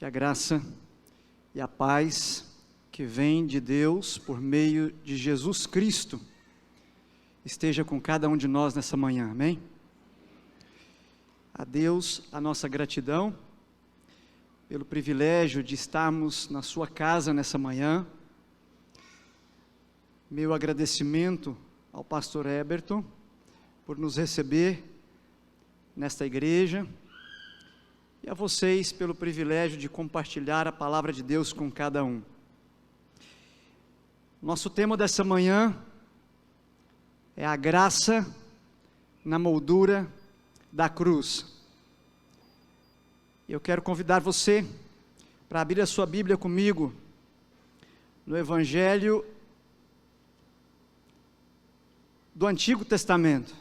Que a graça e a paz que vem de Deus por meio de Jesus Cristo esteja com cada um de nós nessa manhã, amém? A Deus a nossa gratidão pelo privilégio de estarmos na sua casa nessa manhã. Meu agradecimento ao pastor Eberton por nos receber nesta igreja e a vocês pelo privilégio de compartilhar a palavra de Deus com cada um. Nosso tema dessa manhã é a graça na moldura da cruz. Eu quero convidar você para abrir a sua Bíblia comigo no Evangelho do Antigo Testamento,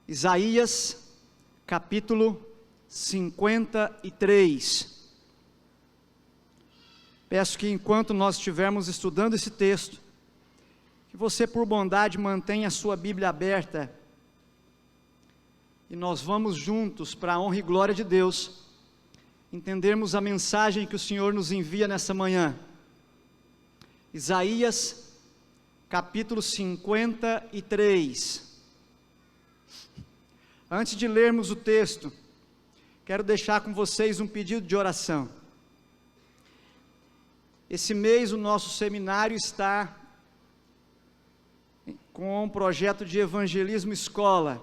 Isaías capítulo 53. Peço que enquanto nós estivermos estudando esse texto, que você por bondade mantenha a sua Bíblia aberta, e nós vamos juntos, para a honra e glória de Deus, entendermos a mensagem que o Senhor nos envia nessa manhã. Isaías capítulo 53. Antes de lermos o texto, quero deixar com vocês um pedido de oração. Esse mês o nosso seminário está com um projeto de evangelismo escola,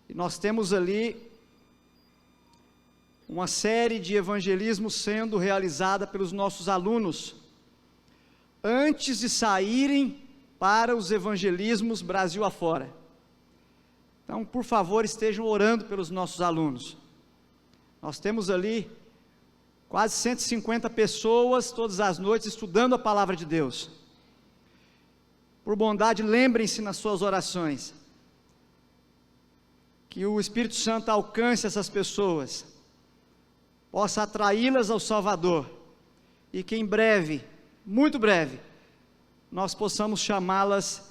e nós temos ali uma série de evangelismo sendo realizada pelos nossos alunos, antes de saírem para os evangelismos Brasil afora. Então, por favor, estejam orando pelos nossos alunos. Nós temos ali quase 150 pessoas todas as noites estudando a palavra de Deus. Por bondade, lembrem-se nas suas orações que o Espírito Santo alcance essas pessoas, possa atraí-las ao Salvador, e que em breve, muito breve, nós possamos chamá-las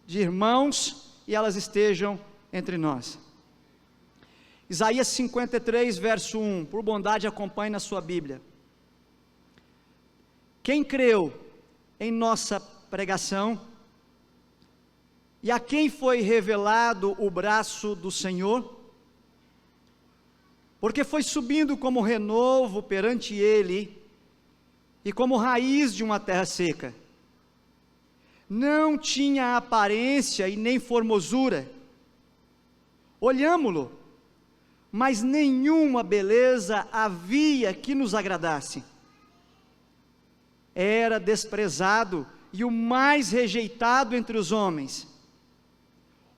de irmãos e elas estejam entre nós. Isaías 53, verso 1, por bondade acompanhe na sua Bíblia. Quem creu em nossa pregação, e a quem foi revelado o braço do Senhor? Porque foi subindo como renovo perante ele, e como raiz de uma terra seca. Não tinha aparência e nem formosura. Olhámo-lo, mas nenhuma beleza havia que nos agradasse. Era desprezado e o mais rejeitado entre os homens,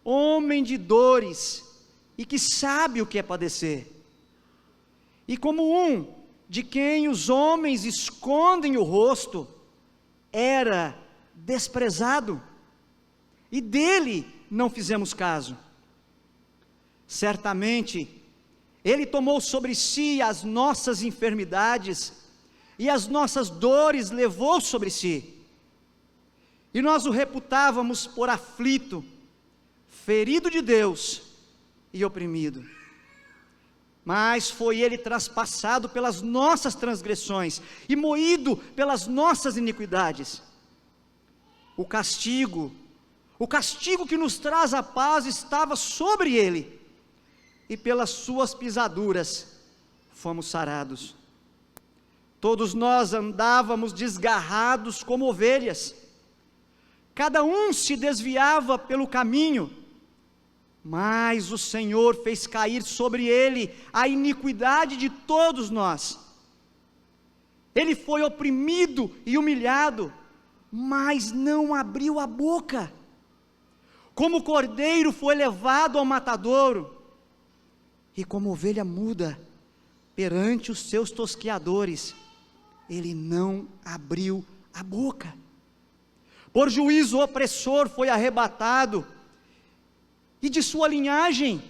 homem de dores e que sabe o que é padecer, e como um de quem os homens escondem o rosto, era desprezado, e dele não fizemos caso. Certamente, ele tomou sobre si as nossas enfermidades, e as nossas dores levou sobre si, e nós o reputávamos por aflito, ferido de Deus e oprimido. Mas foi ele traspassado pelas nossas transgressões, e moído pelas nossas iniquidades. O castigo que nos traz a paz estava sobre ele, e pelas suas pisaduras fomos sarados. Todos nós andávamos desgarrados como ovelhas, cada um se desviava pelo caminho, mas o Senhor fez cair sobre ele a iniquidade de todos nós. Ele foi oprimido e humilhado, mas não abriu a boca. Como cordeiro foi levado ao matadouro, e como ovelha muda perante os seus tosqueadores, ele não abriu a boca. Por juízo opressor foi arrebatado, e de sua linhagem,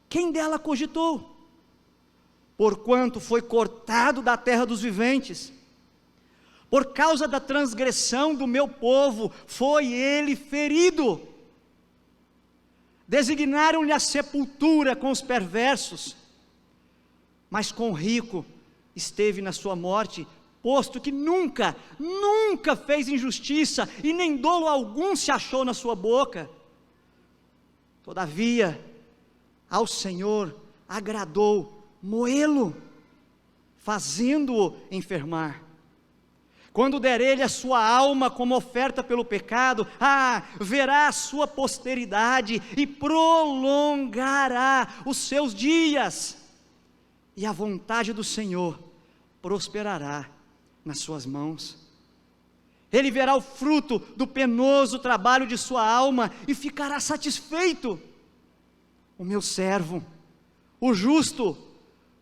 quem dela cogitou? Porquanto foi cortado da terra dos viventes, por causa da transgressão do meu povo, foi ele ferido. Designaram-lhe a sepultura com os perversos, mas com o rico esteve na sua morte, posto que nunca fez injustiça, e nem dolo algum se achou na sua boca. Todavia, ao Senhor agradou moê-lo, fazendo-o enfermar. Quando der ele a sua alma como oferta pelo pecado, verá a sua posteridade e prolongará os seus dias, e a vontade do Senhor prosperará nas suas mãos. Ele verá o fruto do penoso trabalho de sua alma e ficará satisfeito. O meu servo, o justo,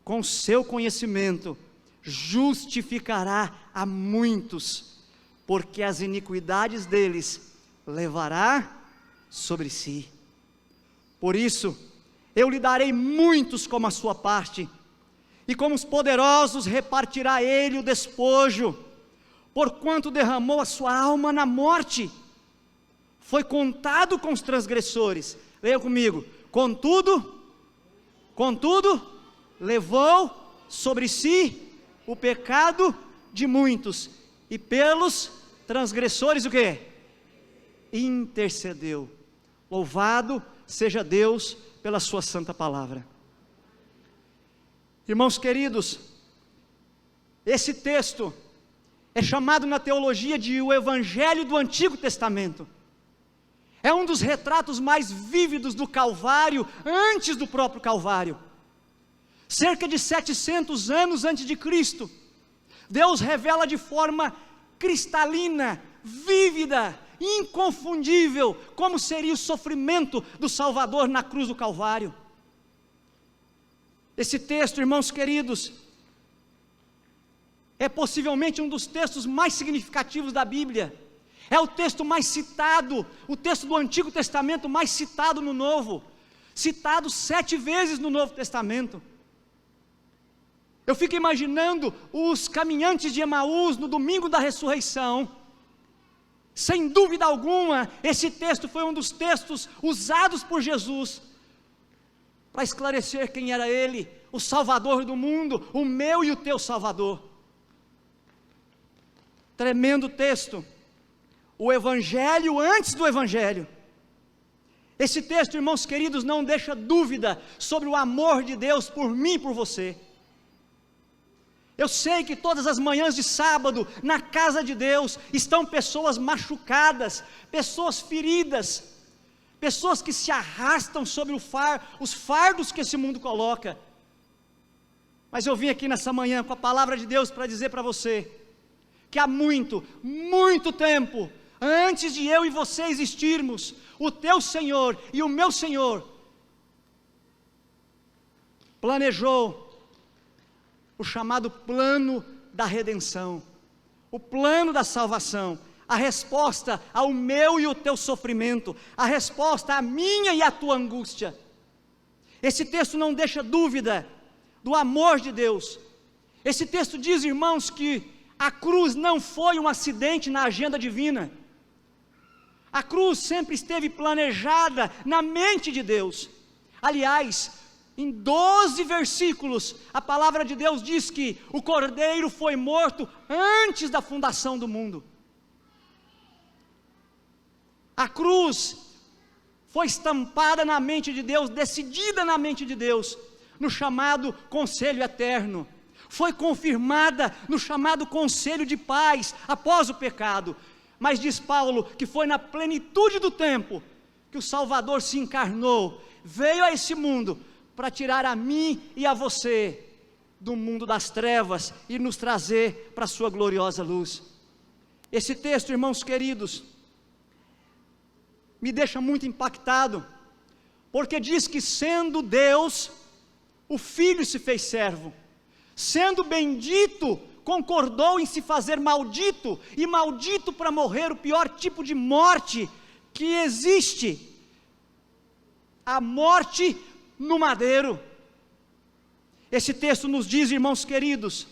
com seu conhecimento, justificará a muitos, porque as iniquidades deles levará sobre si. Por isso, eu lhe darei muitos como a sua parte, e como os poderosos repartirá ele o despojo, porquanto derramou a sua alma na morte, foi contado com os transgressores. Leia comigo: contudo, levou sobre si o pecado de muitos, e pelos transgressores o quê? Intercedeu. Louvado seja Deus pela sua santa palavra. Irmãos queridos, esse texto é chamado na teologia de o Evangelho do Antigo Testamento. É um dos retratos mais vívidos do Calvário, antes do próprio Calvário. Cerca de 700 anos antes de Cristo, Deus revela de forma cristalina, vívida, inconfundível, como seria o sofrimento do Salvador na cruz do Calvário. Esse texto, irmãos queridos, é possivelmente um dos textos mais significativos da Bíblia. É o texto mais citado, o texto do Antigo Testamento mais citado no Novo, citado 7 vezes no Novo Testamento. Eu fico imaginando os caminhantes de Emaús no domingo da ressurreição. Sem dúvida alguma, esse texto foi um dos textos usados por Jesus para esclarecer quem era Ele, o Salvador do mundo, o meu e o teu Salvador. Tremendo texto. O Evangelho antes do Evangelho. Esse texto, irmãos queridos, não deixa dúvida sobre o amor de Deus por mim e por você. Eu sei que todas as manhãs de sábado, na casa de Deus, estão pessoas machucadas, pessoas feridas, pessoas que se arrastam sobre os fardos que esse mundo coloca. Mas eu vim aqui nessa manhã com a palavra de Deus para dizer para você, que há muito tempo, antes de eu e você existirmos, o teu Senhor e o meu Senhor planejou o chamado plano da redenção, o plano da salvação, a resposta ao meu e o teu sofrimento, a resposta à minha e à tua angústia. Esse texto não deixa dúvida do amor de Deus. Esse texto diz, irmãos, que a cruz não foi um acidente na agenda divina. A cruz sempre esteve planejada na mente de Deus. Aliás, em 12 versículos, a palavra de Deus diz que o Cordeiro foi morto antes da fundação do mundo. A cruz foi estampada na mente de Deus, decidida na mente de Deus, no chamado conselho eterno. Foi confirmada no chamado conselho de paz, após o pecado. Mas diz Paulo que foi na plenitude do tempo que o Salvador se encarnou, veio a esse mundo para tirar a mim e a você do mundo das trevas e nos trazer para a sua gloriosa luz. Esse texto, irmãos queridos, me deixa muito impactado, porque diz que sendo Deus, o Filho se fez servo, sendo bendito, concordou em se fazer maldito, e maldito para morrer o pior tipo de morte que existe, a morte no madeiro. Esse texto nos diz, irmãos queridos,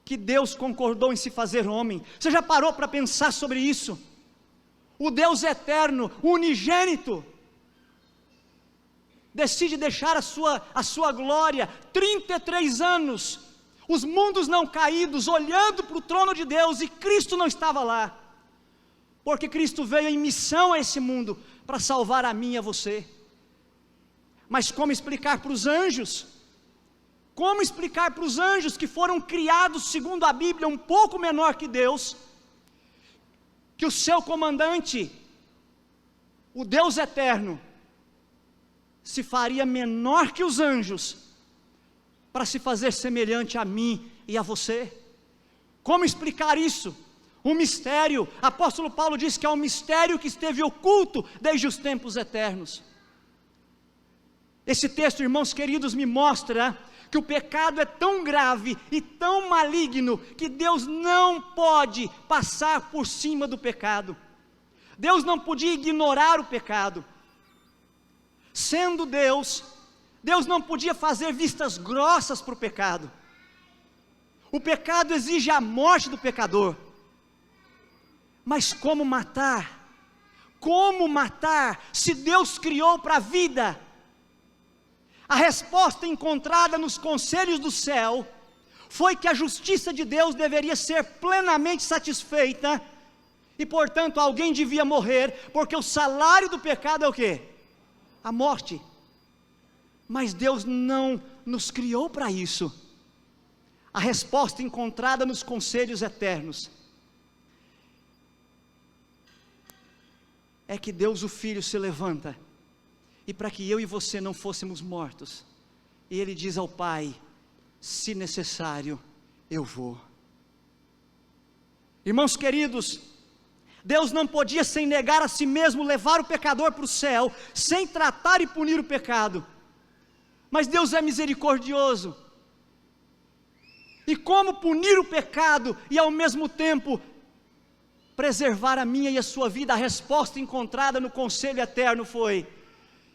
que Deus concordou em se fazer homem. Você já parou para pensar sobre isso? O Deus eterno, unigênito, decide deixar a sua glória, 33 anos, os mundos não caídos, olhando para o trono de Deus, e Cristo não estava lá, porque Cristo veio em missão a esse mundo, para salvar a mim e a você. Mas como explicar para os anjos? Como explicar para os anjos que foram criados, segundo a Bíblia, um pouco menor que Deus, que o seu comandante, o Deus eterno, se faria menor que os anjos, para se fazer semelhante a mim e a você? Como explicar isso? Um mistério. Apóstolo Paulo diz que é um mistério que esteve oculto desde os tempos eternos. Esse texto, irmãos queridos, me mostra que o pecado é tão grave e tão maligno, que Deus não pode passar por cima do pecado. Deus não podia ignorar o pecado. Sendo Deus, Deus não podia fazer vistas grossas para o pecado. O pecado exige a morte do pecador. Mas como matar? Como matar se Deus criou para a vida? A resposta encontrada nos conselhos do céu foi que a justiça de Deus deveria ser plenamente satisfeita, e portanto alguém devia morrer, porque o salário do pecado é o quê? A morte. Mas Deus não nos criou para isso. A resposta encontrada nos conselhos eternos é que Deus o Filho se levanta, e para que eu e você não fôssemos mortos, e Ele diz ao Pai: se necessário, eu vou. Irmãos queridos, Deus não podia, sem negar a si mesmo, levar o pecador para o céu, sem tratar e punir o pecado. Mas Deus é misericordioso, e como punir o pecado e ao mesmo tempo preservar a minha e a sua vida? A resposta encontrada no conselho eterno foi: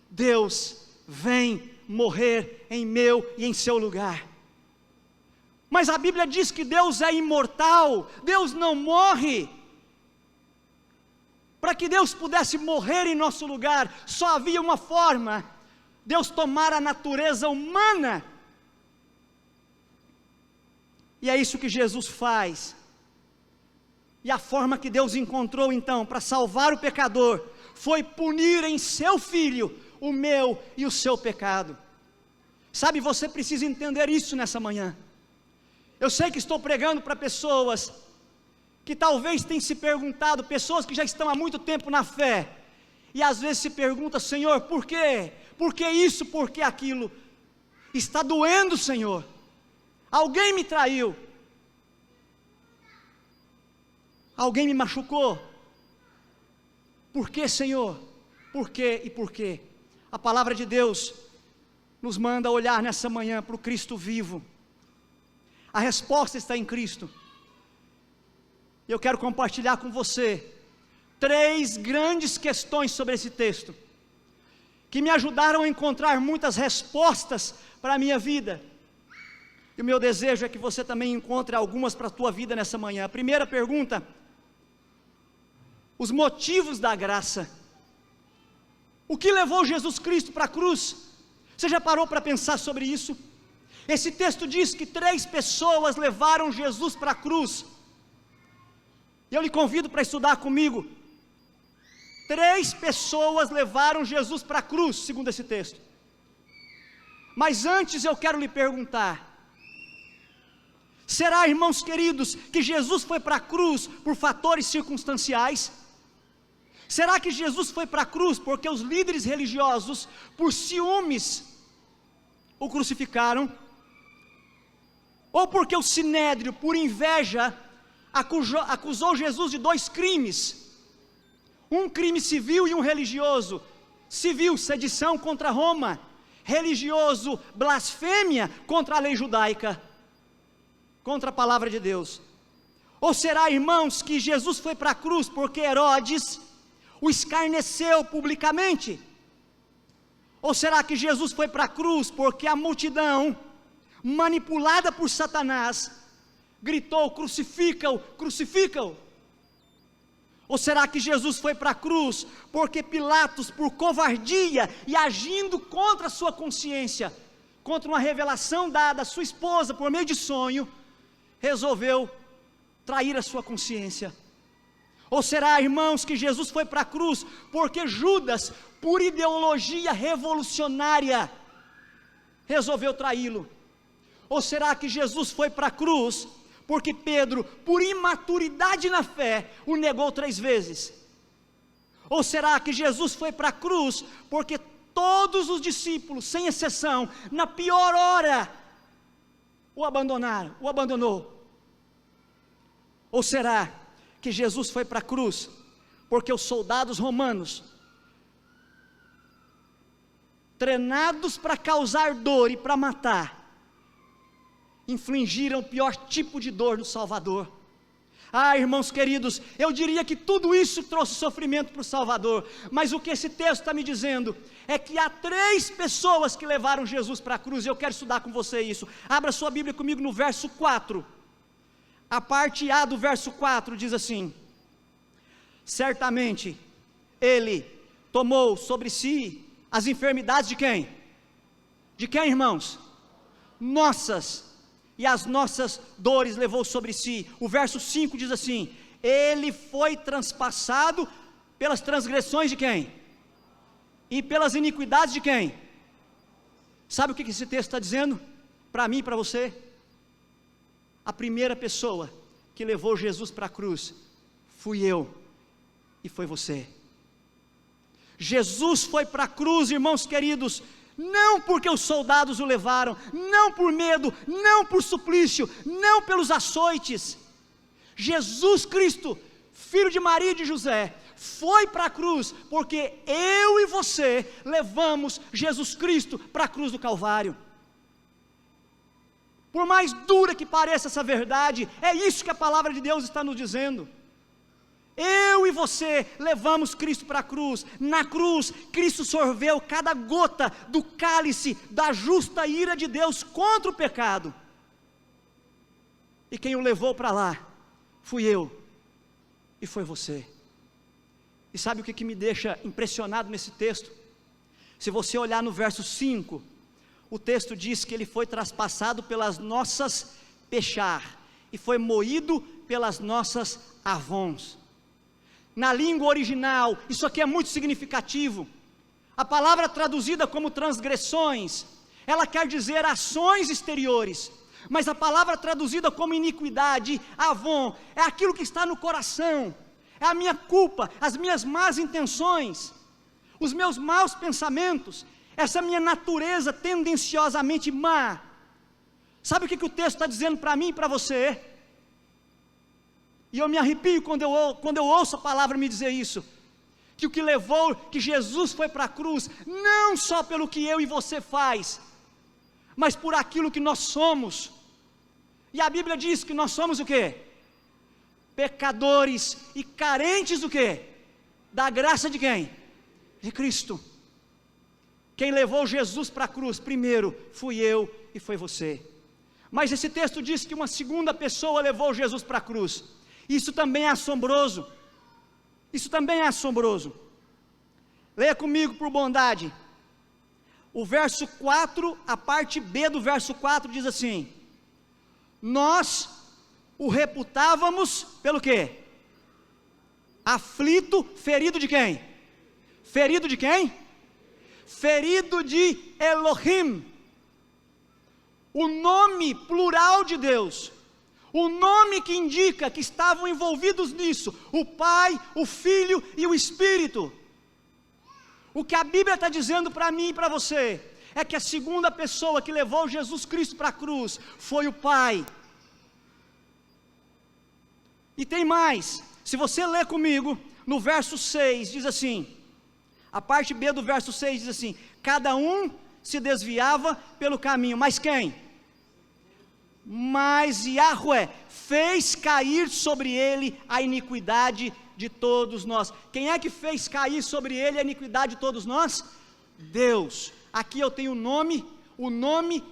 Deus vem morrer em meu e em seu lugar. Mas a Bíblia diz que Deus é imortal, Deus não morre. Para que Deus pudesse morrer em nosso lugar, só havia uma forma: Deus tomar a natureza humana. E é isso que Jesus faz. E a forma que Deus encontrou então para salvar o pecador foi punir em seu Filho o meu e o seu pecado. Sabe, você precisa entender isso nessa manhã. Eu sei que estou pregando para pessoas que talvez tenham se perguntado, pessoas que já estão há muito tempo na fé, e às vezes se perguntam: Senhor, por quê? Por que isso? Por que aquilo? Está doendo, Senhor. Alguém me traiu. Alguém me machucou. Por que, Senhor? Por quê e por quê? A palavra de Deus nos manda olhar nessa manhã para o Cristo vivo. A resposta está em Cristo. E eu quero compartilhar com você 3 grandes questões sobre esse texto, que me ajudaram a encontrar muitas respostas para a minha vida. E o meu desejo é que você também encontre algumas para a tua vida nessa manhã. A primeira pergunta: os motivos da graça. O que levou Jesus Cristo para a cruz? Você já parou para pensar sobre isso? Esse texto diz que 3 pessoas levaram Jesus para a cruz. E eu lhe convido para estudar comigo. 3 pessoas levaram Jesus para a cruz, segundo esse texto. Mas antes eu quero lhe perguntar: será, irmãos queridos, que Jesus foi para a cruz por fatores circunstanciais? Será que Jesus foi para a cruz porque os líderes religiosos, por ciúmes, o crucificaram? Ou porque o Sinédrio, por inveja, acusou Jesus de 2 crimes? Um crime civil e um religioso. Civil, sedição contra Roma. Religioso, blasfêmia contra a lei judaica, contra a palavra de Deus. Ou será, irmãos, que Jesus foi para a cruz porque Herodes o escarneceu publicamente? Ou será que Jesus foi para a cruz porque a multidão, manipulada por Satanás, gritou: crucifica-o, crucifica-o? Ou será que Jesus foi para a cruz porque Pilatos, por covardia e agindo contra a sua consciência, contra uma revelação dada à sua esposa por meio de sonho, resolveu trair a sua consciência? Ou será, irmãos, que Jesus foi para a cruz porque Judas, por ideologia revolucionária, resolveu traí-lo? Ou será que Jesus foi para a cruz porque Pedro, por imaturidade na fé, o negou 3 vezes? Ou será que Jesus foi para a cruz porque todos os discípulos, sem exceção, na pior hora, o abandonou? Ou será que Jesus foi para a cruz porque os soldados romanos, treinados para causar dor e para matar, infligiram o pior tipo de dor no Salvador? Ah, irmãos queridos, eu diria que tudo isso trouxe sofrimento para o Salvador, mas o que esse texto está me dizendo é que há 3 pessoas que levaram Jesus para a cruz, e eu quero estudar com você isso. Abra sua Bíblia comigo no verso 4, a parte A do verso 4 diz assim: certamente Ele tomou sobre si as enfermidades de quem? De quem, irmãos? Nossas, e as nossas dores levou sobre si. O verso 5 diz assim: Ele foi transpassado pelas transgressões de quem? E pelas iniquidades de quem? Sabe o que esse texto está dizendo? Para mim e para você. A primeira pessoa que levou Jesus para a cruz fui eu e foi você. Jesus foi para a cruz, irmãos queridos, não porque os soldados o levaram, não por medo, não por suplício, não pelos açoites. Jesus Cristo, filho de Maria e de José, foi para a cruz porque eu e você levamos Jesus Cristo para a cruz do Calvário. Por mais dura que pareça essa verdade, é isso que a palavra de Deus está nos dizendo. Eu e você levamos Cristo para a cruz. Na cruz, Cristo sorveu cada gota do cálice da justa ira de Deus contra o pecado. E quem o levou para lá fui eu e foi você. E sabe o que me deixa impressionado nesse texto? Se você olhar no verso 5, o texto diz que ele foi traspassado pelas nossas pechar e foi moído pelas nossas avons. Na língua original, isso aqui é muito significativo. A palavra traduzida como transgressões, ela quer dizer ações exteriores, mas a palavra traduzida como iniquidade, avon, é aquilo que está no coração, é a minha culpa, as minhas más intenções, os meus maus pensamentos, essa minha natureza tendenciosamente má. Sabe o que o texto está dizendo para mim e para você? E eu me arrepio quando eu ouço a palavra me dizer isso, que o que levou, que Jesus foi para a cruz, não só pelo que eu e você faz, mas por aquilo que nós somos. E a Bíblia diz que nós somos o quê? Pecadores e carentes do quê? Da graça de quem? De Cristo. Quem levou Jesus para a cruz primeiro fui eu e foi você. Mas esse texto diz que uma segunda pessoa levou Jesus para a cruz. Isso também é assombroso. Isso também é assombroso. Leia comigo por bondade. O verso 4, a parte B do verso 4 diz assim: nós o reputávamos pelo quê? Aflito, ferido de quem? Ferido de quem? Ferido de Elohim. O nome plural de Deus, o nome que indica que estavam envolvidos nisso, o Pai, o Filho e o Espírito. O que a Bíblia está dizendo para mim e para você, é que a segunda pessoa que levou Jesus Cristo para a cruz, foi o Pai. E tem mais, se você ler comigo, no verso 6, diz assim, a parte B do verso 6 diz assim: cada um se desviava pelo caminho, mas quem? Mas Yahweh fez cair sobre ele a iniquidade de todos nós. Quem é que fez cair sobre ele a iniquidade de todos nós? Deus. Aqui eu tenho o nome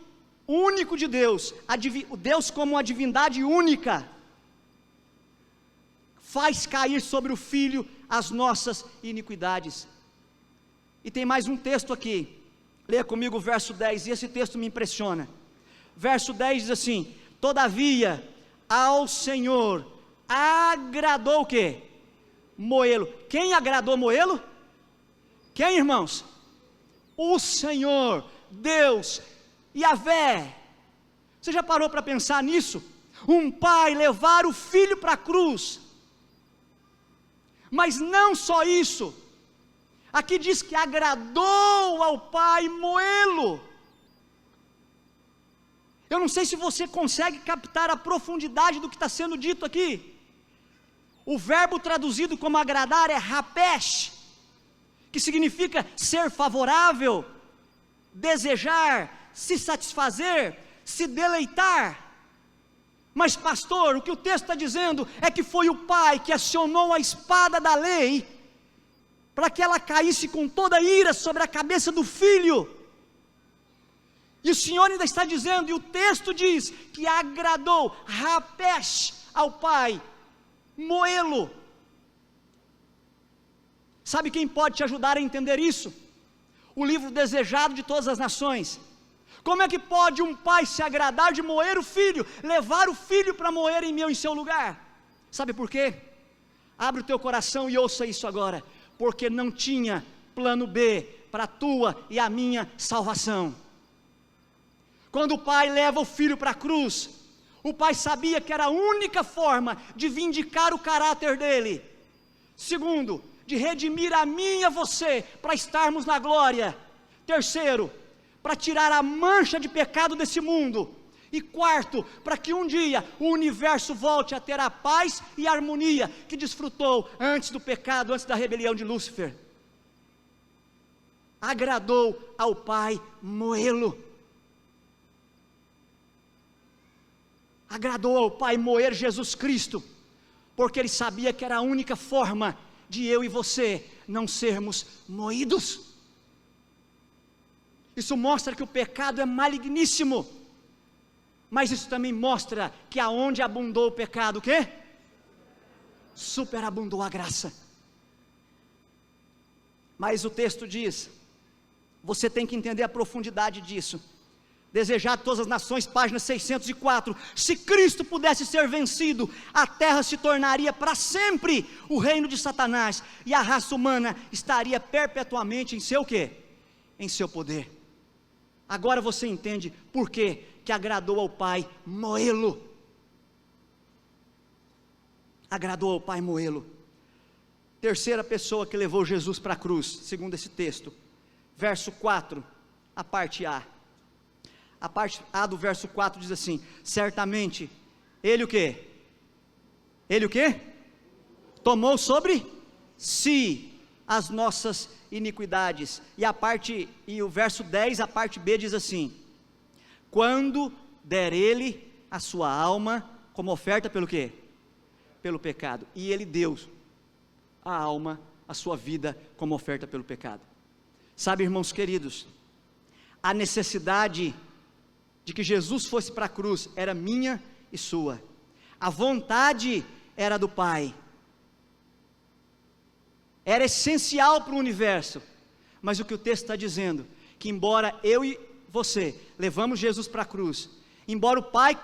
único de Deus, Deus como uma divindade única. faz cair sobre o Filho as nossas iniquidades. E tem mais um texto aqui, leia comigo o verso 10, e esse texto me impressiona. Verso 10 diz assim: todavia ao Senhor agradou o quê? Moê-lo. Quem agradou moê-lo? Quem, irmãos? O Senhor, Deus, Yahvé. Você já parou para pensar nisso? Um pai levar o filho para a cruz. Mas não só isso, aqui diz que agradou ao pai moê-lo. Eu não sei se você consegue captar a profundidade do que está sendo dito aqui. O verbo traduzido como agradar é rapesh, que significa ser favorável, desejar, se satisfazer, se deleitar. Mas pastor, o que o texto está dizendo é que foi o pai que acionou a espada da lei, para que ela caísse com toda a ira sobre a cabeça do filho. E o Senhor ainda está dizendo, e o texto diz, que agradou, rapesh, ao pai, moê-lo. Sabe quem pode te ajudar a entender isso? O livro Desejado de Todas as Nações. Como é que pode um pai se agradar de moer o filho, levar o filho para moer em meu, em seu lugar? Sabe por quê? Abre o teu coração e ouça isso agora. Porque não tinha plano B para a tua e a minha salvação. Quando o pai leva o filho para a cruz, o pai sabia que era a única forma de vindicar o caráter dele. Segundo, de redimir a mim e a você, para estarmos na glória. Terceiro, para tirar a mancha de pecado desse mundo. E quarto, para que um dia o universo volte a ter a paz e a harmonia que desfrutou antes do pecado, antes da rebelião de Lúcifer. Agradou ao pai moê-lo. Agradou ao pai moer Jesus Cristo, porque ele sabia que era a única forma de eu e você não sermos moídos. Isso mostra que o pecado é maligníssimo, mas isso também mostra que aonde abundou o pecado, o quê? Superabundou a graça. Mas o texto diz, você tem que entender a profundidade disso. Desejado de Todas as Nações, página 604, se Cristo pudesse ser vencido, a terra se tornaria para sempre o reino de Satanás, e a raça humana estaria perpetuamente em seu quê? Em seu poder. Agora você entende por quê que agradou ao pai moê-lo. Agradou ao pai moê-lo. Terceira pessoa que levou Jesus para a cruz, segundo esse texto, verso 4, a parte A. A parte A do verso 4 diz assim: certamente, ele o quê? Ele o quê? Tomou sobre si as nossas iniquidades. E o verso 10, a parte B diz assim: quando der ele a sua alma como oferta pelo quê? Pelo pecado. E ele deu a alma, a sua vida como oferta pelo pecado. Sabe, irmãos queridos, a necessidade de que Jesus fosse para a cruz era minha e sua. A vontade era do Pai. Era essencial para o universo. Mas o que o texto está dizendo, que embora eu e você levamos Jesus para a cruz, embora o Pai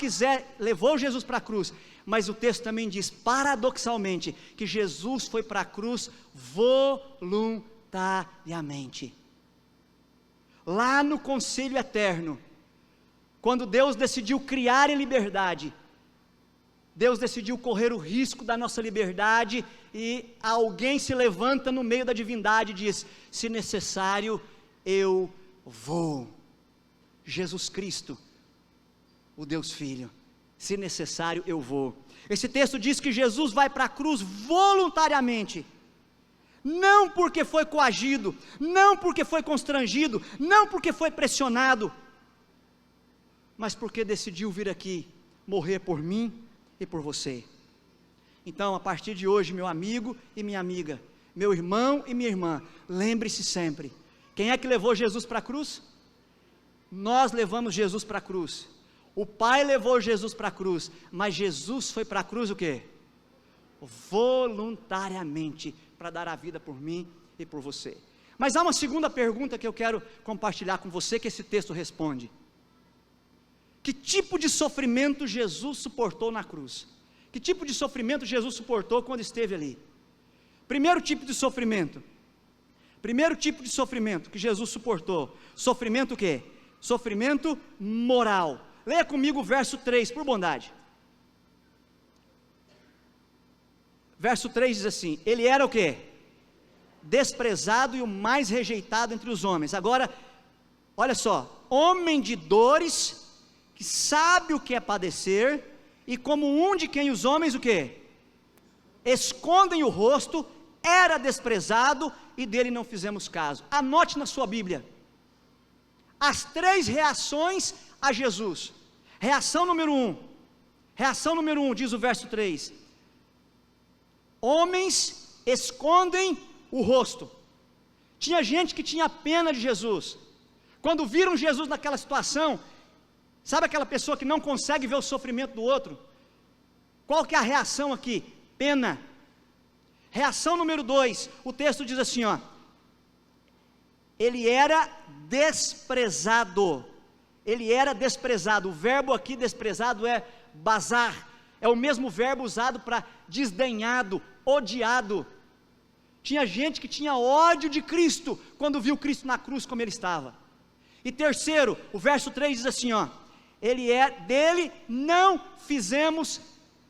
levou Jesus para a cruz, mas o texto também diz, paradoxalmente, que Jesus foi para a cruz voluntariamente. Lá no conselho eterno, quando Deus decidiu criar em liberdade, Deus decidiu correr o risco da nossa liberdade, e alguém se levanta no meio da divindade e diz, se necessário, eu vou. Jesus Cristo, o Deus Filho, se necessário, eu vou. Esse texto diz que Jesus vai para a cruz voluntariamente, não porque foi coagido, não porque foi constrangido, não porque foi pressionado, mas porque decidiu vir aqui, morrer por mim e por você. Então, a partir de hoje, meu amigo e minha amiga, meu irmão e minha irmã, lembre-se sempre, quem é que levou Jesus para a cruz? Nós levamos Jesus para a cruz. O Pai levou Jesus para a cruz, mas Jesus foi para a cruz o quê? voluntariamente, para dar a vida por mim e por você. Mas há uma segunda pergunta que eu quero compartilhar com você, que esse texto responde: que tipo de sofrimento Jesus suportou na cruz? Que tipo de sofrimento Jesus suportou quando esteve ali? Primeiro tipo de sofrimento que Jesus suportou, sofrimento o quê? Sofrimento moral. Leia comigo o verso 3, por bondade. Verso 3 diz assim: ele era o quê? Desprezado e o mais rejeitado entre os homens. Agora, olha só, homem de dores, que sabe o que é padecer, e como um de quem os homens o quê? Escondem o rosto, era desprezado e dele não fizemos caso. Anote na sua Bíblia as 3 reações a Jesus. Reação número 1, diz o verso 3: homens escondem o rosto. Tinha gente que tinha pena de Jesus. Quando viram Jesus naquela situação, sabe aquela pessoa que não consegue ver o sofrimento do outro? Qual que é a reação aqui? Pena. Reação número 2, o texto diz assim, ó: ele era desprezado. Ele era desprezado. O verbo aqui desprezado é bazar. É o mesmo verbo usado para desdenhado, odiado. Tinha gente que tinha ódio de Cristo quando viu Cristo na cruz como ele estava. E terceiro, o verso 3 diz assim, ó: dele não fizemos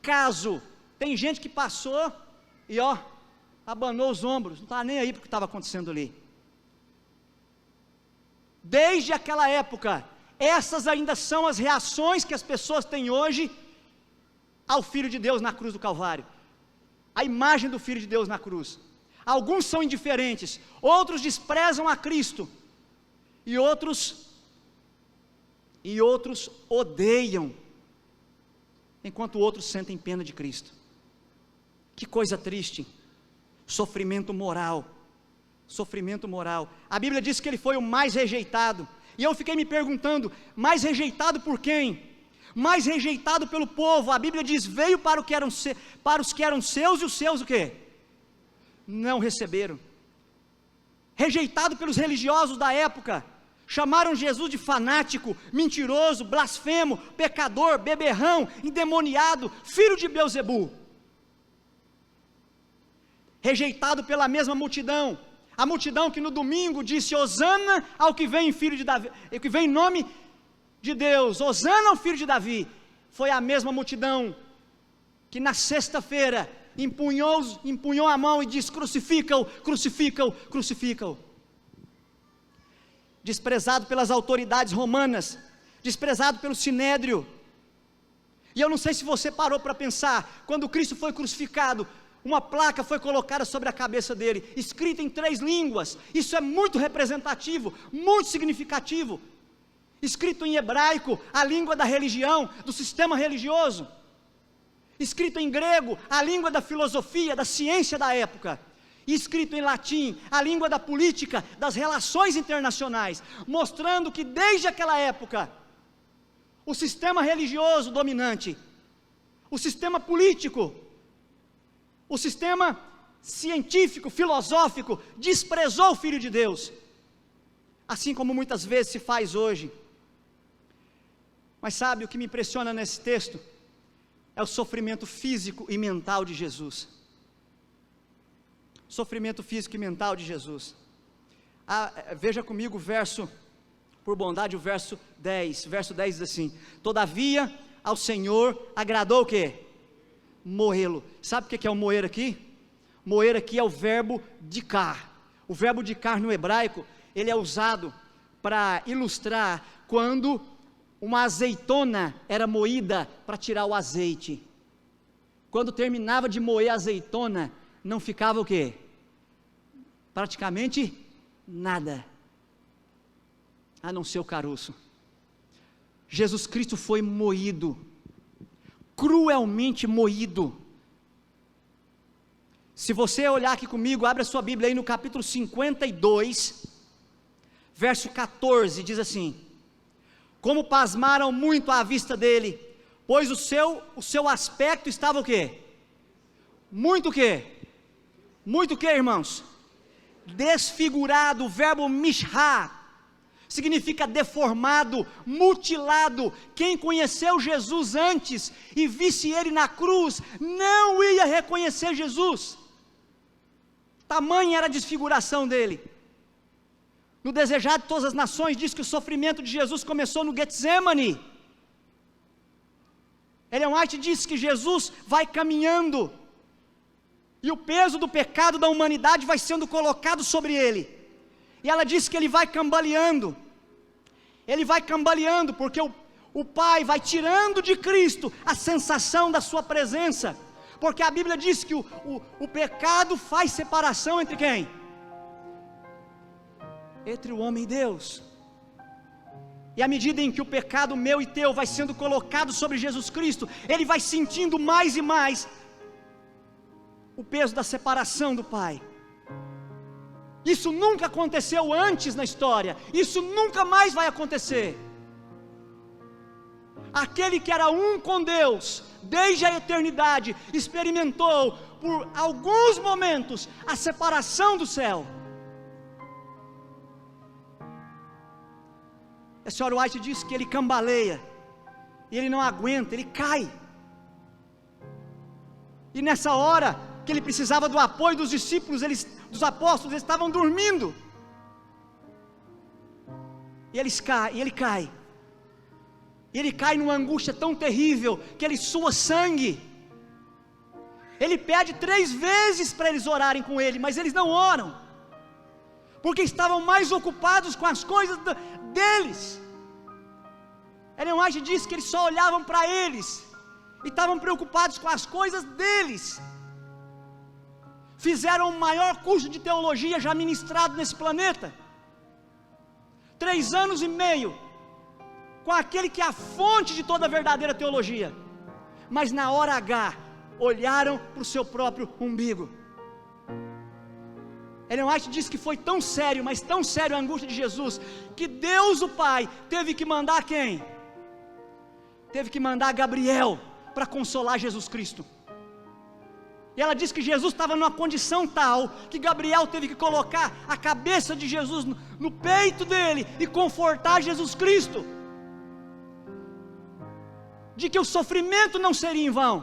caso. Tem gente que passou e abanou os ombros, não estava nem aí para o que estava acontecendo ali. Desde aquela época, essas ainda são as reações que as pessoas têm hoje ao Filho de Deus na cruz do Calvário. A imagem do Filho de Deus na cruz. Alguns são indiferentes, outros desprezam a Cristo, e outros odeiam, enquanto outros sentem pena de Cristo. Que coisa triste. Sofrimento moral. A Bíblia diz que ele foi o mais rejeitado, e eu fiquei me perguntando, mais rejeitado por quem? Mais rejeitado pelo povo. A Bíblia diz, veio para os que eram seus, e os seus o quê? Não receberam. Rejeitado pelos religiosos da época, chamaram Jesus de fanático, mentiroso, blasfemo, pecador, beberrão, endemoniado, filho de Belzebu. Rejeitado pela mesma multidão, a multidão que no domingo disse, Hosana ao que vem em filho de Davi, que vem em nome de Deus, Hosana ao filho de Davi. Foi a mesma multidão que na sexta-feira empunhou a mão e disse, crucifica-o, crucifica-o, crucifica-o. Desprezado pelas autoridades romanas, desprezado pelo sinédrio. E eu não sei se você parou para pensar, quando Cristo foi crucificado, uma placa foi colocada sobre a cabeça dele, escrita em 3 línguas. Isso é muito representativo, muito significativo. Escrito em hebraico, a língua da religião, do sistema religioso. Escrito em grego, a língua da filosofia, da ciência da época. E escrito em latim, a língua da política, das relações internacionais, mostrando que desde aquela época, o sistema religioso dominante, o sistema político, o sistema científico, filosófico, desprezou o Filho de Deus, assim como muitas vezes se faz hoje. Mas sabe o que me impressiona nesse texto? É o sofrimento físico e mental de Jesus. Sofrimento físico e mental de Jesus. Veja comigo o verso, por bondade, o verso 10. Verso 10 diz assim: todavia ao Senhor agradou o quê? Moê-lo. Sabe o que é o moer aqui? Moer aqui é o verbo dikar. O verbo dikar no hebraico, ele é usado para ilustrar quando uma azeitona era moída para tirar o azeite. Quando terminava de moer a azeitona, não ficava o quê? Praticamente nada, a não ser o caroço. Jesus Cristo foi moído, cruelmente moído. Se você olhar aqui comigo, abre a sua Bíblia aí no capítulo 52, verso 14, diz assim: como pasmaram muito à vista dele, pois o seu aspecto estava o quê? muito o quê? Muito o quê, irmãos? Desfigurado. O verbo mishá significa deformado, mutilado. Quem conheceu Jesus antes e visse ele na cruz, não ia reconhecer Jesus. Tamanha era a desfiguração dele. No Desejado de Todas as Nações, diz que o sofrimento de Jesus começou no Getsemane. Ellen White diz que Jesus vai caminhando, e o peso do pecado da humanidade vai sendo colocado sobre ele, e ela diz que ele vai cambaleando, porque o Pai vai tirando de Cristo a sensação da sua presença, porque a Bíblia diz que o pecado faz separação entre quem? Entre o homem e Deus. E à medida em que o pecado meu e teu vai sendo colocado sobre Jesus Cristo, ele vai sentindo mais e mais o peso da separação do Pai. Isso nunca aconteceu antes na história, isso nunca mais vai acontecer. Aquele que era um com Deus, desde a eternidade, experimentou por alguns momentos a separação do céu. A senhora White diz que ele cambaleia, e ele não aguenta, ele cai. E nessa hora que ele precisava do apoio dos discípulos, dos apóstolos, eles estavam dormindo. E ele cai. E ele cai numa angústia tão terrível que ele sua sangue. Ele pede 3 vezes para eles orarem com ele, mas eles não oram, porque estavam mais ocupados com as coisas deles. Ellen White diz que eles só olhavam para eles, e estavam preocupados com as coisas deles. Fizeram o maior curso de teologia já ministrado nesse planeta, 3 anos e meio, com aquele que é a fonte de toda a verdadeira teologia, mas na hora H, olharam para o seu próprio umbigo. Ellen White diz que foi tão sério, mas tão sério a angústia de Jesus, que Deus o Pai teve que mandar quem? Teve que mandar Gabriel para consolar Jesus Cristo. E ela diz que Jesus estava numa condição tal, que Gabriel teve que colocar a cabeça de Jesus no peito dele, e confortar Jesus Cristo, de que o sofrimento não seria em vão,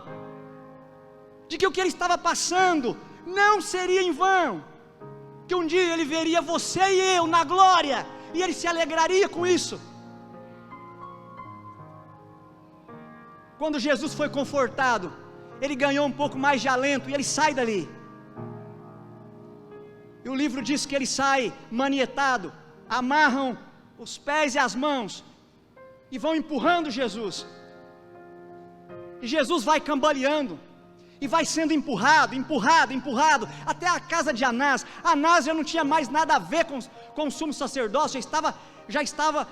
de que o que ele estava passando não seria em vão, que um dia ele veria você e eu na glória, e ele se alegraria com isso. Quando Jesus foi confortado, ele ganhou um pouco mais de alento, e ele sai dali. E o livro diz que ele sai manietado, amarram os pés e as mãos, e vão empurrando Jesus, e Jesus vai cambaleando, e vai sendo empurrado, até a casa de Anás. Anás já não tinha mais nada a ver com o sumo sacerdócio, já estava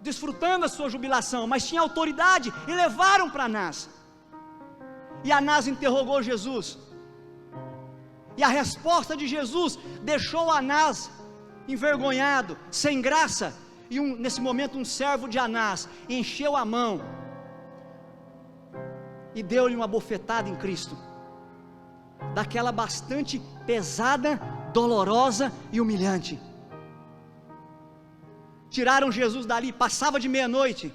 desfrutando a sua jubilação, mas tinha autoridade, e levaram para Anás. E Anás interrogou Jesus, e a resposta de Jesus deixou Anás envergonhado, sem graça. E nesse momento um servo de Anás encheu a mão e deu-lhe uma bofetada em Cristo, daquela bastante pesada, dolorosa e humilhante. Tiraram Jesus dali, passava de meia-noite,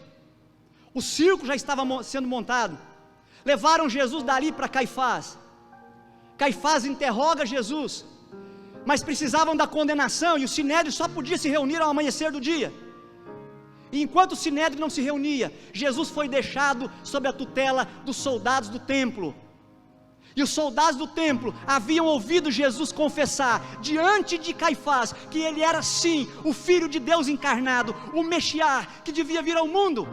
o circo já estava sendo montado. Levaram Jesus dali para Caifás. Caifás interroga Jesus, mas precisavam da condenação, e o sinédrio só podia se reunir ao amanhecer do dia. E enquanto o sinédrio não se reunia, Jesus foi deixado sob a tutela dos soldados do templo. E os soldados do templo haviam ouvido Jesus confessar diante de Caifás que ele era sim o Filho de Deus encarnado, o Messias que devia vir ao mundo.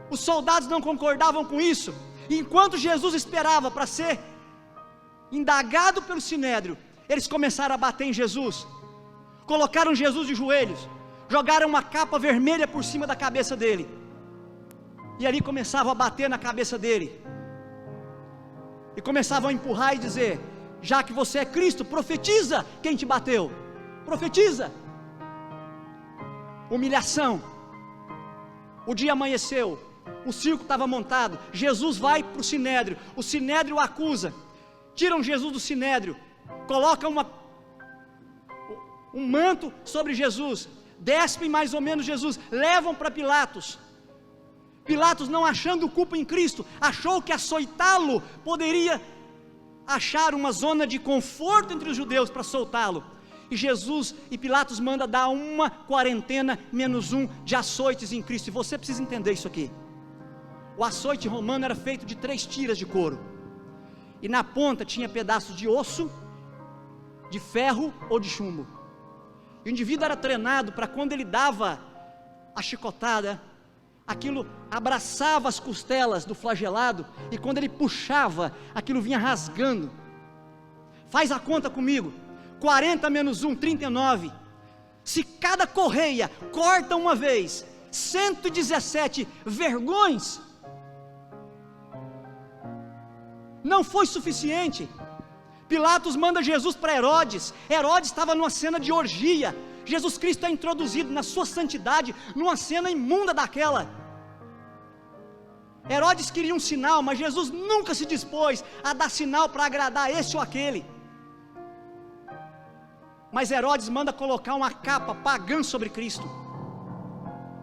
Os soldados não concordavam com isso, e enquanto Jesus esperava para ser indagado pelo sinédrio, eles começaram a bater em Jesus, colocaram Jesus de joelhos, jogaram uma capa vermelha por cima da cabeça dele, e ali começavam a bater na cabeça dele, e começavam a empurrar e dizer: já que você é Cristo, profetiza quem te bateu, profetiza. Humilhação. O dia amanheceu, o circo estava montado, Jesus vai para o Sinédrio, o Sinédrio o acusa, tiram Jesus do Sinédrio, colocam um manto sobre Jesus, despem mais ou menos Jesus, levam para Pilatos. Pilatos, não achando culpa em Cristo, achou que açoitá-lo poderia achar uma zona de conforto entre os judeus para soltá-lo. E Pilatos manda dar uma quarentena menos um de açoites em Cristo. E você precisa entender isso aqui. O açoite romano era feito de 3 tiras de couro, e na ponta tinha pedaços de osso, de ferro ou de chumbo. E o indivíduo era treinado para, quando ele dava a chicotada, aquilo abraçava as costelas do flagelado, e quando ele puxava, aquilo vinha rasgando. Faz a conta comigo, 40 menos 1, 39. Se cada correia corta uma vez, 117 vergões, não foi suficiente. Pilatos manda Jesus para Herodes. Herodes estava numa cena de orgia. Jesus Cristo é introduzido na sua santidade, numa cena imunda daquela. Herodes queria um sinal, mas Jesus nunca se dispôs a dar sinal para agradar esse ou aquele. Mas Herodes manda colocar uma capa pagã sobre Cristo.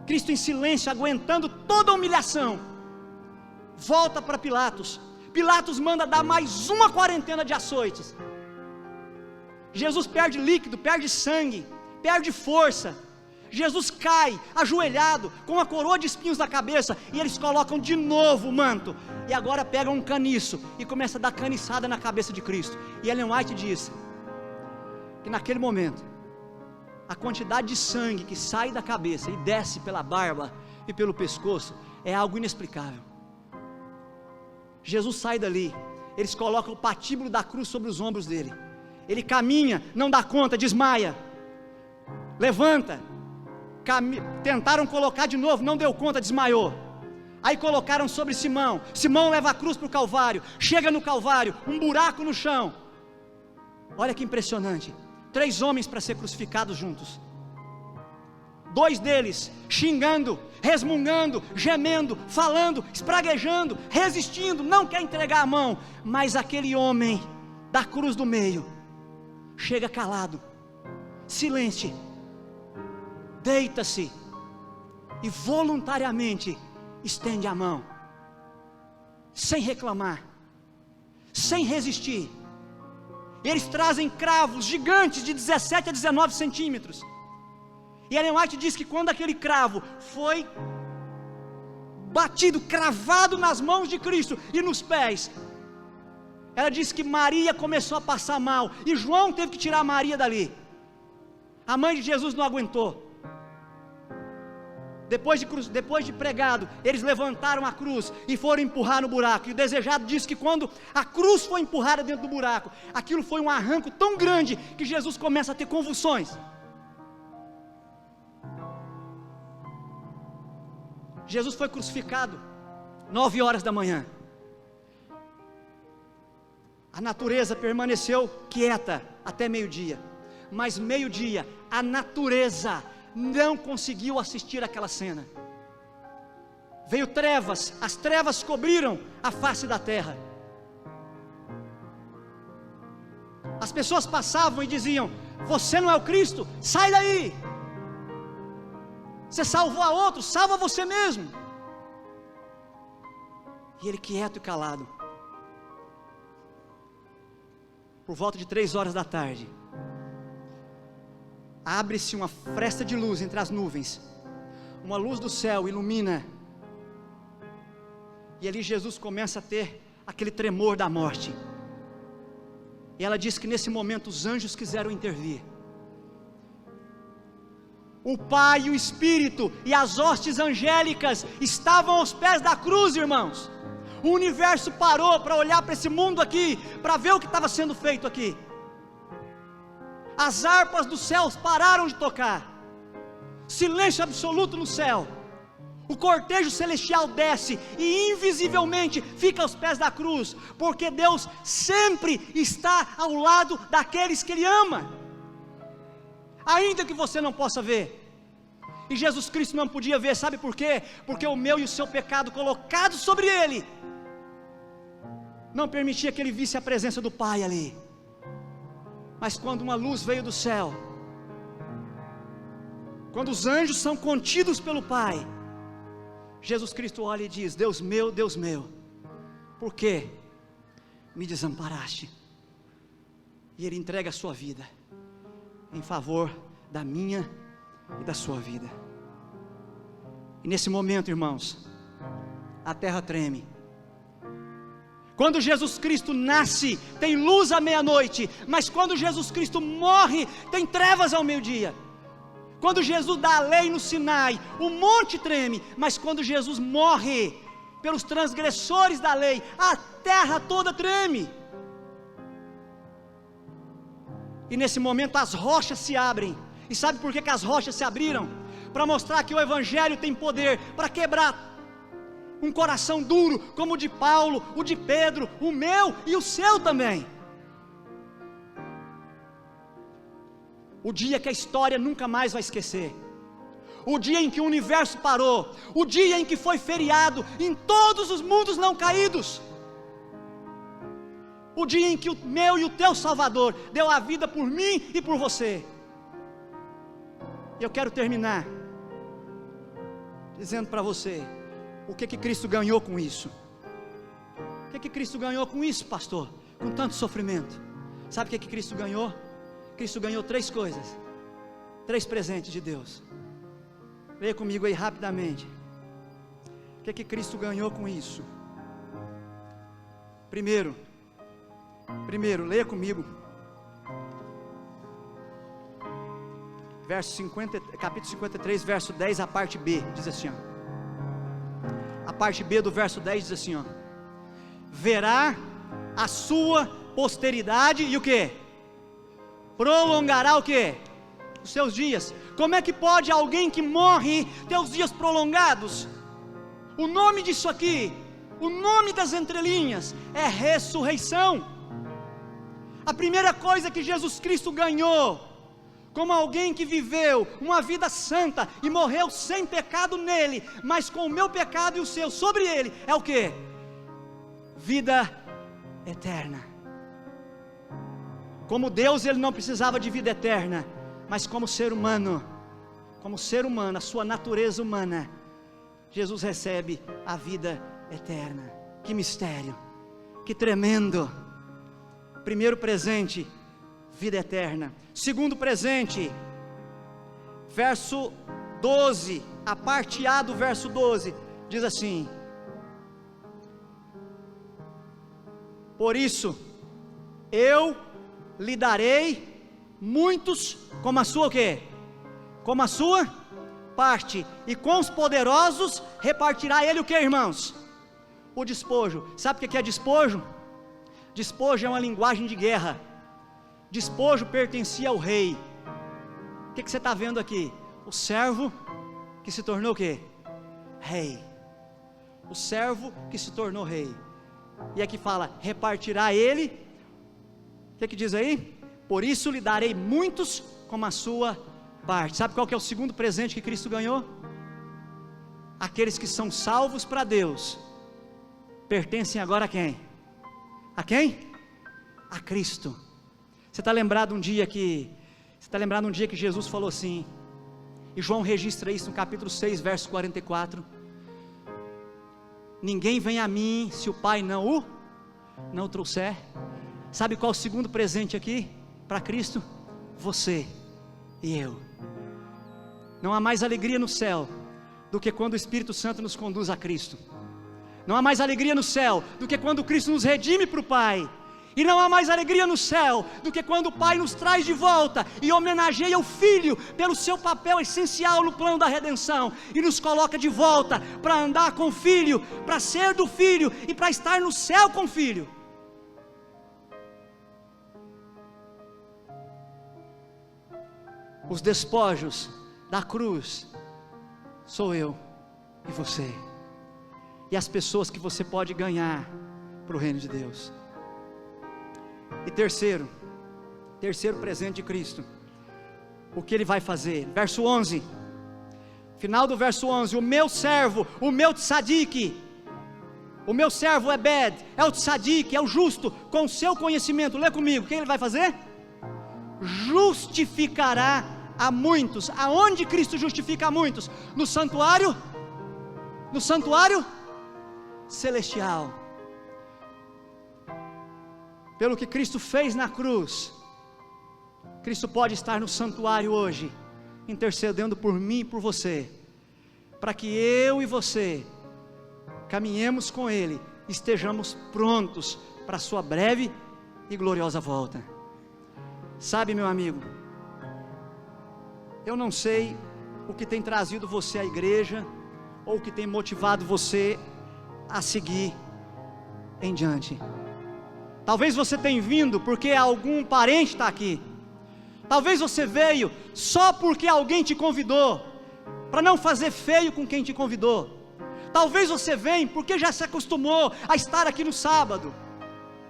Cristo em silêncio, aguentando toda a humilhação, volta para Pilatos. Pilatos manda dar mais uma quarentena de açoites. Jesus perde líquido, perde sangue, perde força. Jesus cai, ajoelhado, com a coroa de espinhos na cabeça, e eles colocam de novo o manto, e agora pegam um caniço, e começa a dar caniçada na cabeça de Cristo. E Ellen White diz, que naquele momento, a quantidade de sangue que sai da cabeça, e desce pela barba, e pelo pescoço, é algo inexplicável. Jesus sai dali, eles colocam o patíbulo da cruz sobre os ombros dele, ele caminha, não dá conta, desmaia, levanta, tentaram colocar de novo, não deu conta, desmaiou. Aí colocaram sobre Simão, Simão leva a cruz para o Calvário, chega no Calvário, um buraco no chão. Olha que impressionante, 3 homens para ser crucificados juntos, 2 deles xingando, resmungando, gemendo, falando, espraguejando, resistindo, não quer entregar a mão. Mas aquele homem da cruz do meio chega calado, silente, deita-se e voluntariamente estende a mão, sem reclamar, sem resistir. Eles trazem cravos gigantes de 17 a 19 centímetros. E Ellen White diz que quando aquele cravo foi batido, cravado nas mãos de Cristo e nos pés, ela diz que Maria começou a passar mal, e João teve que tirar Maria dali. A mãe de Jesus não aguentou. Depois de pregado, eles levantaram a cruz e foram empurrar no buraco. E o desejado diz que quando a cruz foi empurrada dentro do buraco, aquilo foi um arranco tão grande que Jesus começa a ter convulsões. Jesus foi crucificado 9 horas da manhã. A natureza permaneceu quieta até meio-dia, mas meio-dia a natureza não conseguiu assistir aquela cena. Veio trevas, as trevas cobriram a face da terra. As pessoas passavam e diziam: você não é o Cristo? Sai daí! Você salvou a outro, salva você mesmo. E ele quieto e calado. Por volta de 3 horas da tarde, abre-se uma fresta de luz entre as nuvens, uma luz do céu ilumina, e ali Jesus começa a ter aquele tremor da morte. E ela diz que nesse momento os anjos quiseram intervir. O Pai e o Espírito e as hostes angélicas estavam aos pés da cruz, irmãos. O universo parou para olhar para esse mundo aqui, para ver o que estava sendo feito aqui. As harpas dos céus pararam de tocar, silêncio absoluto no céu. O cortejo celestial desce e invisivelmente fica aos pés da cruz, porque Deus sempre está ao lado daqueles que Ele ama, ainda que você não possa ver. E Jesus Cristo não podia ver, sabe por quê? Porque o meu e o seu pecado colocado sobre ele não permitia que ele visse a presença do Pai ali. Mas quando uma luz veio do céu, quando os anjos são contidos pelo Pai, Jesus Cristo olha e diz: Deus meu, por que me desamparaste? E ele entrega a sua vida em favor da minha e da sua vida. E nesse momento, irmãos, a terra treme. Quando Jesus Cristo nasce, tem luz à meia-noite, mas quando Jesus Cristo morre, tem trevas ao meio-dia. Quando Jesus dá a lei no Sinai, o monte treme, mas quando Jesus morre pelos transgressores da lei, a terra toda treme. E nesse momento as rochas se abrem. E sabe por que as rochas se abriram? Para mostrar que o Evangelho tem poder para quebrar um coração duro, como o de Paulo, o de Pedro, o meu e o seu também. O dia que a história nunca mais vai esquecer, o dia em que o universo parou, o dia em que foi feriado em todos os mundos não caídos, o dia em que o meu e o teu Salvador deu a vida por mim e por você. E eu quero terminar dizendo para você, o que Cristo ganhou com isso? O que Cristo ganhou com isso, pastor? Com tanto sofrimento. Sabe o que Cristo ganhou? Cristo ganhou 3 coisas, 3 presentes de Deus. Leia comigo aí rapidamente. O que Cristo ganhou com isso? Primeiro, leia comigo. Capítulo 53, verso 10, a parte B, diz assim, ó. A parte B do verso 10 diz assim, ó: verá a sua posteridade e o que? Prolongará o que? Os seus dias. Como é que pode alguém que morre ter os dias prolongados? O nome disso aqui, o nome das entrelinhas é ressurreição. A primeira coisa que Jesus Cristo ganhou, como alguém que viveu uma vida santa e morreu sem pecado nele, mas com o meu pecado e o seu sobre ele, é o que? Vida eterna. Como Deus, ele não precisava de vida eterna, mas como ser humano, a sua natureza humana, Jesus recebe a vida eterna. Que mistério, que tremendo. Primeiro presente, vida eterna. Segundo presente, verso 12, a parte A do verso 12, diz assim: por isso, eu lhe darei muitos como a sua o quê? Como a sua parte, e com os poderosos repartirá ele o que, irmãos? O despojo. Sabe o que é despojo? Despojo é uma linguagem de guerra. Despojo pertencia ao rei. O que você está vendo aqui? O servo que se tornou o quê? Rei. O servo que se tornou rei. E aqui fala, repartirá ele. O que diz aí? Por isso lhe darei muitos como a sua parte. Sabe qual que é o segundo presente que Cristo ganhou? Aqueles que são salvos para Deus pertencem agora a quem? A quem? A Cristo. Você está lembrado um dia que Jesus falou assim, e João registra isso no capítulo 6, verso 44: ninguém vem a mim se o Pai não o trouxer. Sabe qual é o segundo presente aqui para Cristo? Você e eu. Não há mais alegria no céu do que quando o Espírito Santo nos conduz a Cristo. Não há mais alegria no céu do que quando Cristo nos redime para o Pai. E não há mais alegria no céu do que quando o Pai nos traz de volta e homenageia o Filho pelo seu papel essencial no plano da redenção, e nos coloca de volta para andar com o Filho, para ser do Filho e para estar no céu com o Filho. Os despojos da cruz sou eu e você, e as pessoas que você pode ganhar para o reino de Deus. E terceiro presente de Cristo, o que ele vai fazer? Verso 11: Final do verso 11: o meu servo, o meu tzadik, o meu servo Ebed, é o tzadik, é o justo, com o seu conhecimento, lê comigo, o que ele vai fazer? Justificará a muitos. Aonde Cristo justifica a muitos? No santuário celestial. Pelo que Cristo fez na cruz, Cristo pode estar no santuário hoje, intercedendo por mim e por você, para que eu e você caminhemos com Ele, estejamos prontos para a sua breve e gloriosa volta. Sabe, meu amigo, eu não sei o que tem trazido você à igreja, ou o que tem motivado você a seguir em diante. Talvez você tenha vindo porque algum parente está aqui. Talvez você veio só porque alguém te convidou, para não fazer feio com quem te convidou. Talvez você venha porque já se acostumou a estar aqui no sábado.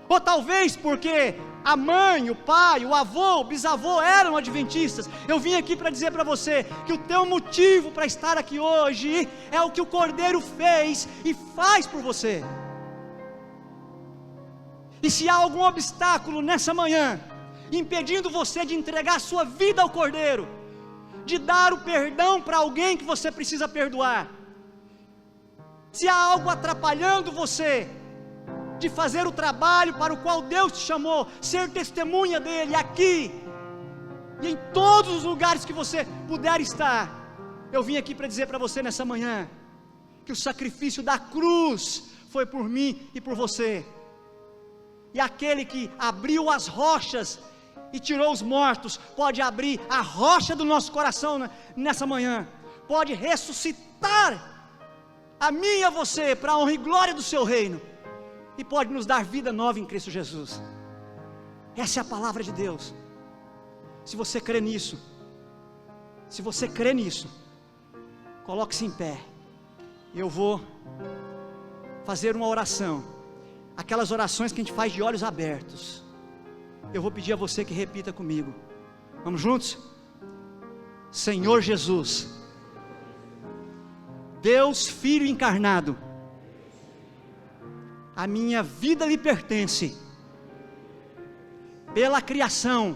Ou talvez porque a mãe, o pai, o avô, o bisavô eram adventistas. Eu vim aqui para dizer para você que o teu motivo para estar aqui hoje é o que o Cordeiro fez e faz por você. E se há algum obstáculo nessa manhã impedindo você de entregar a sua vida ao Cordeiro, de dar o perdão para alguém que você precisa perdoar, se há algo atrapalhando você de fazer o trabalho para o qual Deus te chamou, ser testemunha dele aqui e em todos os lugares que você puder estar, eu vim aqui para dizer para você nessa manhã que o sacrifício da cruz foi por mim e por você. E aquele que abriu as rochas e tirou os mortos, pode abrir a rocha do nosso coração nessa manhã, pode ressuscitar a mim e a você para a honra e glória do seu reino, e pode nos dar vida nova em Cristo Jesus. Essa é a palavra de Deus. Se você crê nisso, coloque-se em pé. Eu vou fazer uma oração, aquelas orações que a gente faz de olhos abertos. Eu vou pedir a você que repita comigo. Vamos juntos? Senhor Jesus, Deus Filho encarnado, a minha vida lhe pertence, pela criação,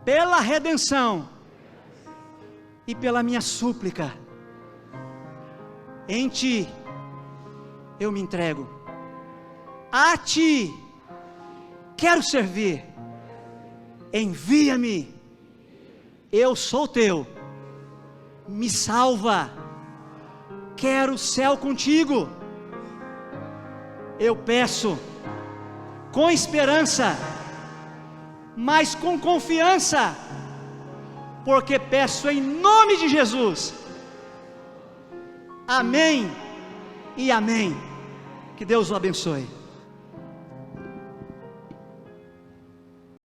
pela redenção e pela minha súplica. Em Ti eu me entrego, a Ti quero servir, envia-me, eu sou Teu, me salva, quero o céu contigo. Eu peço com esperança, mas com confiança, porque peço em nome de Jesus. Amém e amém. Que Deus o abençoe.